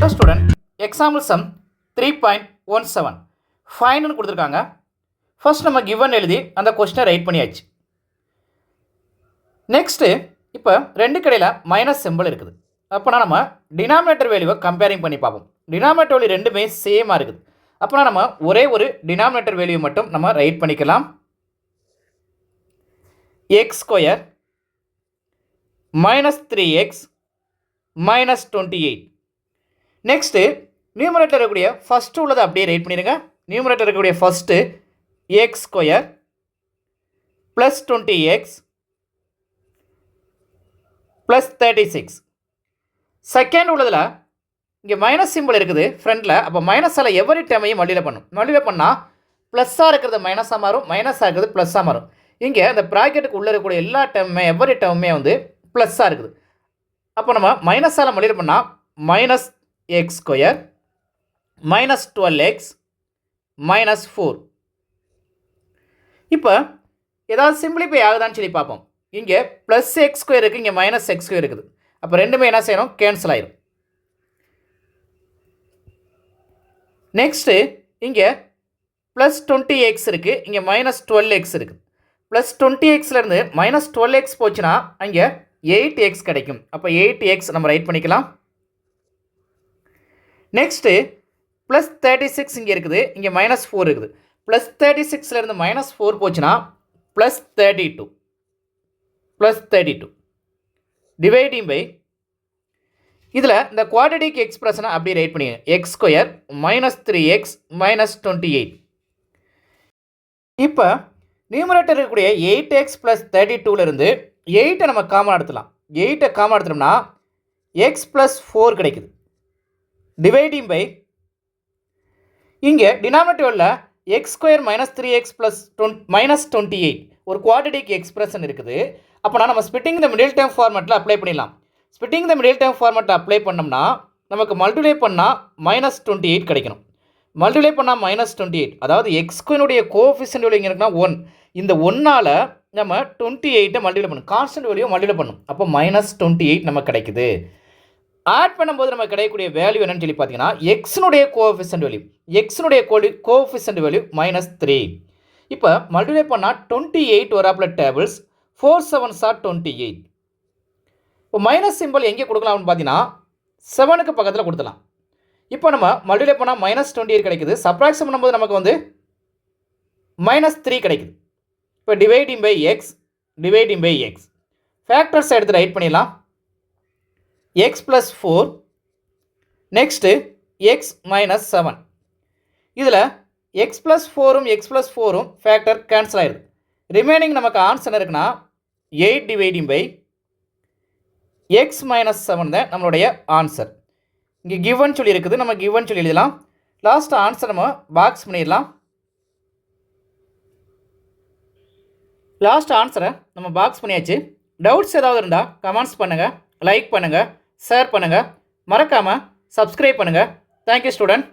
Hello student, example sum 3.17 find னு கொடுத்திருக்காங்க. First நம்ம given எழுதி அந்த question ரைட் பண்ணியாச்சு. Next இப்போ ரெண்டு கடையில மைனஸ் சிம்பல் இருக்குது. அப்பனா நம்ம டினாமினேட்டர் வேல்யூவை கம்பேரிங் பண்ணி பார்ப்போம். டினாமினேட்டர் வேல்யூ ரெண்டுமே சேமா இருக்குது. அப்பனா நம்ம ஒரே ஒரு டினாமினேட்டர் வேல்யூ மட்டும் நம்ம ரைட் பண்ணிக்கலாம். x square minus 3x minus 28. Next numerator இருக்கக்கூடிய ஃபஸ்ட்டு உள்ளதை அப்படியே ரைட் பண்ணிடுங்க. நியூமரேட்டர் இருக்கக்கூடிய first x square plus 20x plus 36. Second உள்ளதில் இங்கே மைனஸ் சிம்பிள் இருக்குது ஃப்ரண்டில். அப்போ மைனஸால் எவரி டேமையும் மல்டியில் பண்ணும். மல்டியில் பண்ணால் ப்ளஸ்ஸாக இருக்கிறது மைனஸாக மாறும், மைனஸாக இருக்கிறது ப்ளஸ்ஸாக மாறும். இங்கே அந்த ப்ராக்கெட்டுக்கு உள்ளே இருக்கக்கூடிய எல்லா டேமுமே எவரி டேமுமே வந்து ப்ளஸ்ஸாக இருக்குது. அப்போ நம்ம மைனஸால் மல்டியில் பண்ணால் minus X square minus 12x minus 4. இப்போ ஏதாவது சிம்பிளிஃபை ஆகுதான்னு சொல்லி பார்ப்போம். இங்கே ப்ளஸ் எக்ஸ் ஸ்கொயர் இருக்குது, இங்கே மைனஸ் எக்ஸ் ஸ்கொயர் இருக்குது. அப்போ ரெண்டுமே என்ன செய்யணும், கேன்சல் ஆயிடும். நெக்ஸ்ட்டு இங்கே ப்ளஸ் 20x இருக்குது, இங்கே மைனஸ் 12x இருக்குது. ப்ளஸ் 20xலேருந்து மைனஸ் 12x போச்சுன்னா அங்கே 8x கிடைக்கும். அப்போ 8x நம்ம ரைட் பண்ணிக்கலாம். நெக்ஸ்ட்டு ப்ளஸ் 36 இங்கே இருக்குது, இங்கே மைனஸ் 4 இருக்குது. ப்ளஸ் 36லேருந்து மைனஸ் 4 போச்சுன்னா ப்ளஸ் 32 டிவைடிங் பை இதில் இந்த குவாட்ரடிக் எக்ஸ்பிரஷனை அப்படியே ரைட் பண்ணிங்க. X square minus 3x minus 28. இப்போ நியூமரேட்டர் இருக்கக்கூடிய 8x ப்ளஸ் 32லேருந்து 8 நம்ம காமன் எடுத்துலாம். 8 காமன் எடுத்துட்டோம்னா எக்ஸ் ப்ளஸ் 4 கிடைக்குது. டிவைடிங் பை இங்கே டினாமினேட்டரில் X square minus 3x plus minus 28 ஒரு குவாட்ரடிக் எக்ஸ்பிரஷன் இருக்குது. அப்போனா நம்ம ஸ்பிட்டிங் த மிடில் டேர்ம் ஃபார்மேட்டில் அப்ளை பண்ணிடலாம். ஸ்பிட்டிங் த மிடில் டேர்ம் ஃபார்மேட்டில் அப்ளை பண்ணோம்னா நமக்கு மல்டிப்ளை பண்ணால் மைனஸ் 28 கிடைக்கணும். மல்டிப்ளை பண்ணால் மைனஸ் 28, அதாவது எக்ஸ்கொயனுடைய கோஎஃபிஷியன்ட் வேல்யூ இங்கே இருக்குன்னா 1. இந்த 1ஆல் நம்ம 28 மல்டிப்ளை பண்ணணும், கான்ஸ்டன்ட் வேல்யூ மல்டிப்ளை பண்ணணும். அப்போ மைனஸ் 28 நமக்கு கிடைக்குது. ஆட் பண்ணும்போது நம்ம கிடைக்கக்கூடிய வேல்யூ என்னன்னு சொல்லி பார்த்தீங்கன்னா எக்ஸினுடைய கோஎஃபிஷியன்ட் வேல்யூ, எக்ஸினுடைய கோஎஃபிஷியன்ட் வேல்யூ மைனஸ் 3. இப்போ மல்டிப்ளை பண்ணால் 28 வராப்பில் டேபிள்ஸ் 4 7s are 28. இப்போ மைனஸ் சிம்பிள் எங்கே கொடுக்கலாம்னு பார்த்தீங்கன்னா 7க்கு பக்கத்தில் கொடுத்துலாம். இப்போ நம்ம மல்டிப்ளை பண்ணால் மைனஸ் 28 கிடைக்குது. சப்ராக்ஷன் பண்ணும்போது நமக்கு வந்து மைனஸ் 3 கிடைக்குது. இப்போ டிவைடிங் பை எக்ஸ் ஃபேக்டர்ஸ் எடுத்து ரைட் பண்ணிடலாம். x plus 4 next x minus 7. இதில் எக்ஸ் ப்ளஸ் 4ம் எக்ஸ் ப்ளஸ் 4ம் ஃபேக்டர் கேன்சல் ஆகிடுது. ரிமைனிங் நமக்கு ஆன்சர் என்ன இருக்குன்னா 8 டிவைடிங் பை எக்ஸ் மைனஸ் 7 தான் நம்மளுடைய ஆன்சர். இங்கே கிவன் சொல்லி இருக்குது, நம்ம கிவன் சொல்லி எழுதலாம். லாஸ்ட் ஆன்சர் நம்ம பாக்ஸ் பண்ணிடலாம். லாஸ்ட் ஆன்சரை நம்ம பாக்ஸ் பண்ணியாச்சு. டவுட்ஸ் ஏதாவது இருந்தால் கமெண்ட்ஸ் பண்ணுங்கள், லைக் பண்ணுங்கள், ஷேர் பண்ணுங்கள், மறக்காமல் சப்ஸ்கிரைப் பண்ணுங்கள். Thank you student.